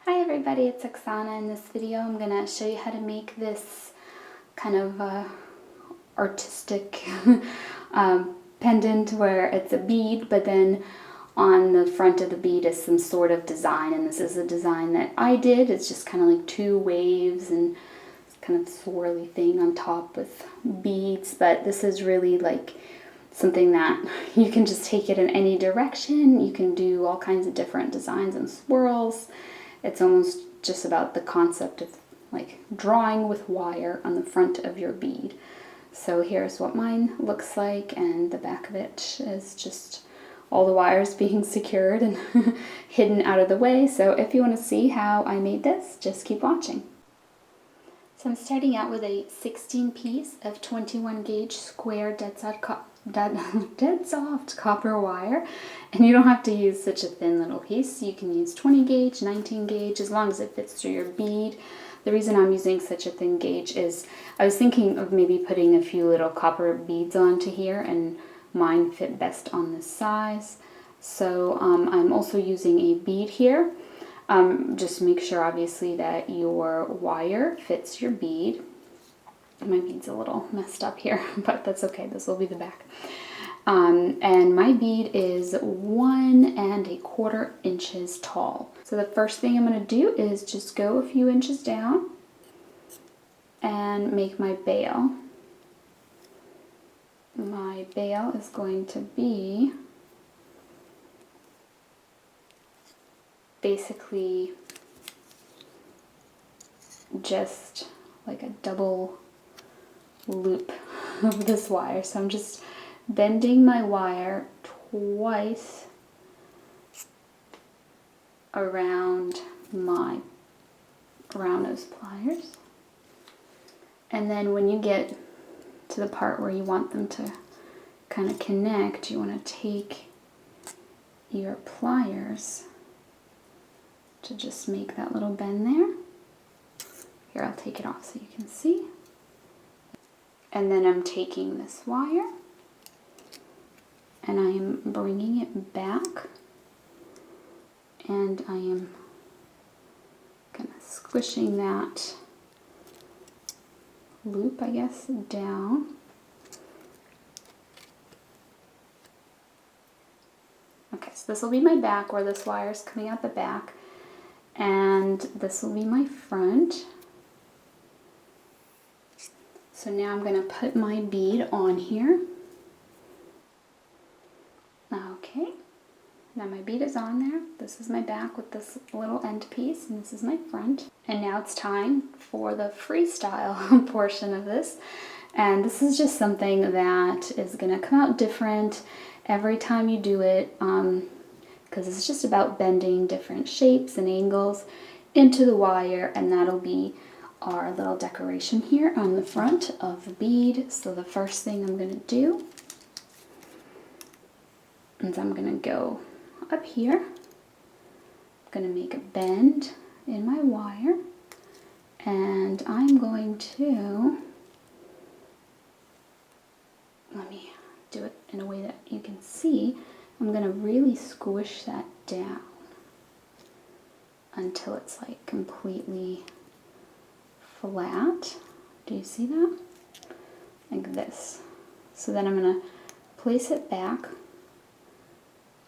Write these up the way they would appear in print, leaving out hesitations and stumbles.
Hi everybody, it's Oksana. In this video I'm going to show you how to make this kind of artistic pendant where it's a bead, but then on the front of the bead is some sort of design, and this is a design that I did. It's just kind of like two waves and kind of swirly thing on top with beads, but this is really like something that you can just take it in any direction. You can do all kinds of different designs and swirls. It's almost just about the concept of like drawing with wire on the front of your bead. So here's what mine looks like, and the back of it is just all the wires being secured and hidden out of the way. So if you want to see how I made this, just keep watching. So I'm starting out with a 16 piece of 21 gauge square dead soft copper wire, and you don't have to use such a thin little piece. You can use 20 gauge, 19 gauge, as long as it fits through your bead. The reason I'm using such a thin gauge is I was thinking of maybe putting a few little copper beads onto here, and mine fit best on this size. So I'm also using a bead here. Just make sure obviously that your wire fits your bead. My bead's a little messed up here, but that's okay. This will be the back. And my bead is 1¼ inches tall. So the first thing I'm going to do is just go a few inches down and make my bail. My bail is going to be basically just like a double loop of this wire. So I'm just bending my wire twice around those pliers. And then when you get to the part where you want them to kind of connect, you want to take your pliers to just make that little bend there. Here, I'll take it off so you can see. And then I'm taking this wire and I am bringing it back, and I am kind of squishing that loop, I guess, down. Okay, so this will be my back where this wire is coming out the back, and this will be my front. So now I'm going to put my bead on here. Okay, now my bead is on there. This is my back with this little end piece, and this is my front. And now it's time for the freestyle portion of this. And this is just something that is going to come out different every time you do it, because it's just about bending different shapes and angles into the wire, and that'll be our little decoration here on the front of the bead. So the first thing I'm going to do is I'm going to go up here. I'm going to make a bend in my wire, and I'm going to, let me do it in a way that you can see. I'm going to really squish that down until it's like completely flat. Do you see that? Like this. So then I'm going to place it back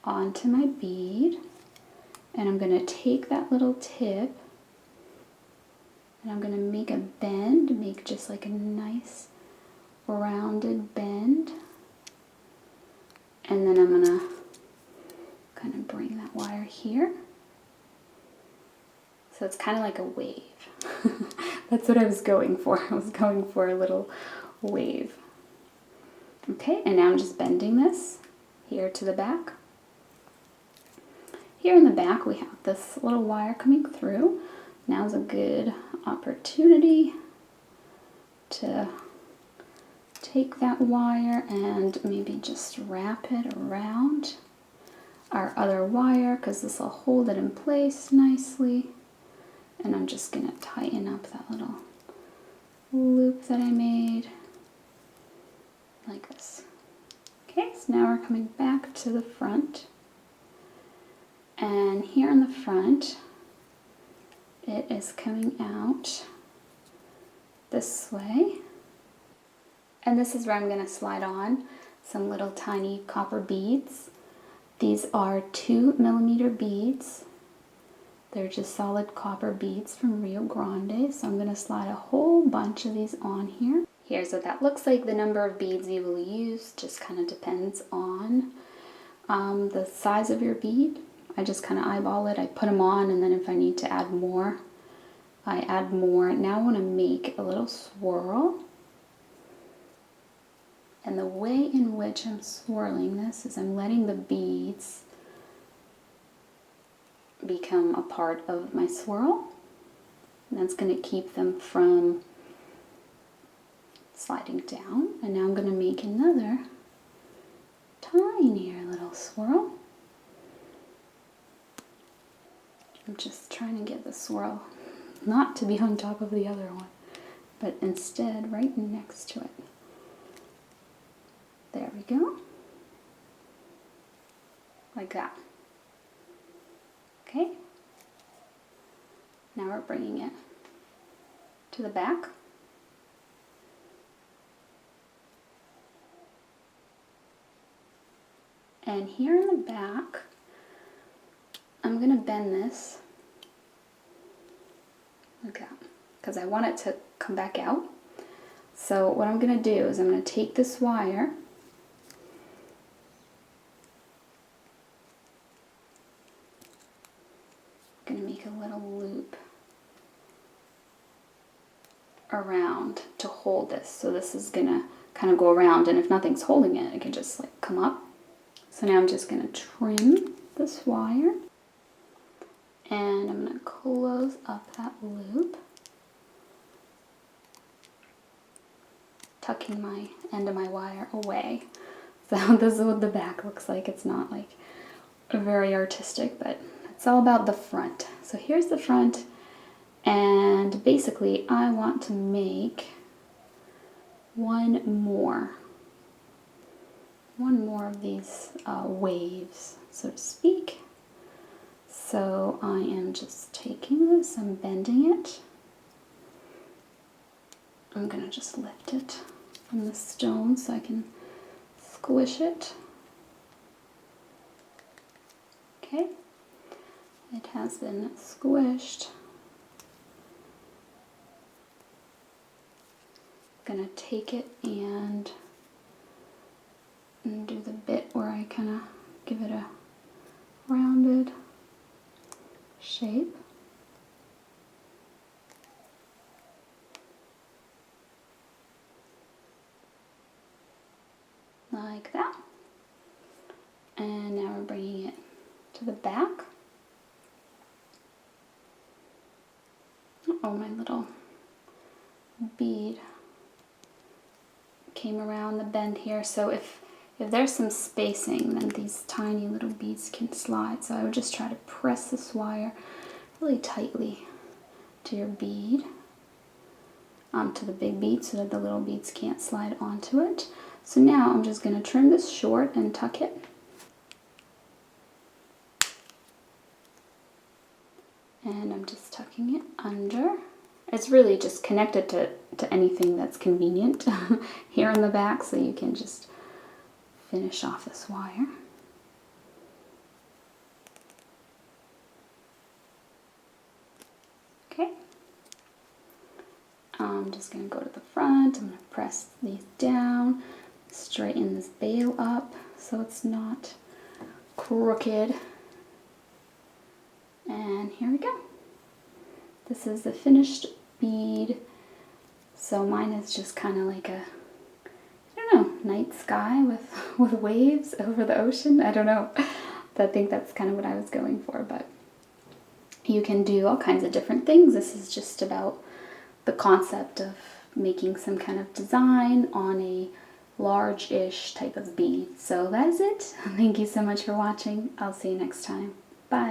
onto my bead, and I'm going to take that little tip and I'm going to make a bend, make just like a nice rounded bend, and then I'm going to kind of bring that wire here. So it's kind of like a wave. That's what I was going for. I was going for a little wave. Okay, and now I'm just bending this here to the back. Here in the back we have this little wire coming through. Now's a good opportunity to take that wire and maybe just wrap it around our other wire, because this will hold it in place nicely. And I'm just going to tighten up that little loop that I made, like this. Okay, so now we're coming back to the front. And here in the front, it is coming out this way. And this is where I'm going to slide on some little tiny copper beads. These are 2mm beads. They're just solid copper beads from Rio Grande. So I'm going to slide a whole bunch of these on here. Here's what that looks like. The number of beads you will use just kind of depends on the size of your bead. I just kind of eyeball it. I put them on, and then if I need to add more, I add more. Now I want to make a little swirl. And the way in which I'm swirling this is I'm letting the beads become a part of my swirl. And that's going to keep them from sliding down. And now I'm going to make another tinier little swirl. I'm just trying to get the swirl not to be on top of the other one, but instead right next to it. There we go. Like that. Okay. Now we're bringing it to the back. And here in the back, I'm going to bend this like that, because I want it to come back out. So what I'm going to do is I'm going to take this wire, I'm going to make a little loop around to hold this. So this is going to kind of go around, and if nothing's holding it, it can just like come up. So now I'm just going to trim this wire, and I'm going to close up that loop, tucking my end of my wire away. So this is what the back looks like. It's not like very artistic, but it's all about the front. So here's the front, and basically I want to make one more of these waves, so to speak. So I am just taking this, I'm bending it. I'm gonna just lift it from the stone so I can squish it. Okay, it has been squished. I'm gonna take it and do the bit where I kind of give it a rounded shape. Like that. And now we're bringing it to the back. Oh, my little bead came around the bend here. So if there's some spacing, then these tiny little beads can slide. So I would just try to press this wire really tightly to your bead, to the big bead, so that the little beads can't slide onto it. So now I'm just going to trim this short and tuck it. And I'm just tucking it under. It's really just connected to anything that's convenient here in the back, so you can just finish off this wire. Okay. I'm just going to go to the front. I'm going to press these down, straighten this bail up so it's not crooked. And here we go. This is the finished bead. So mine is just kind of like a, I don't know, night sky with waves over the ocean. I don't know. I think that's kind of what I was going for, but you can do all kinds of different things. This is just about the concept of making some kind of design on a large-ish type of bead. So that is it. Thank you so much for watching. I'll see you next time.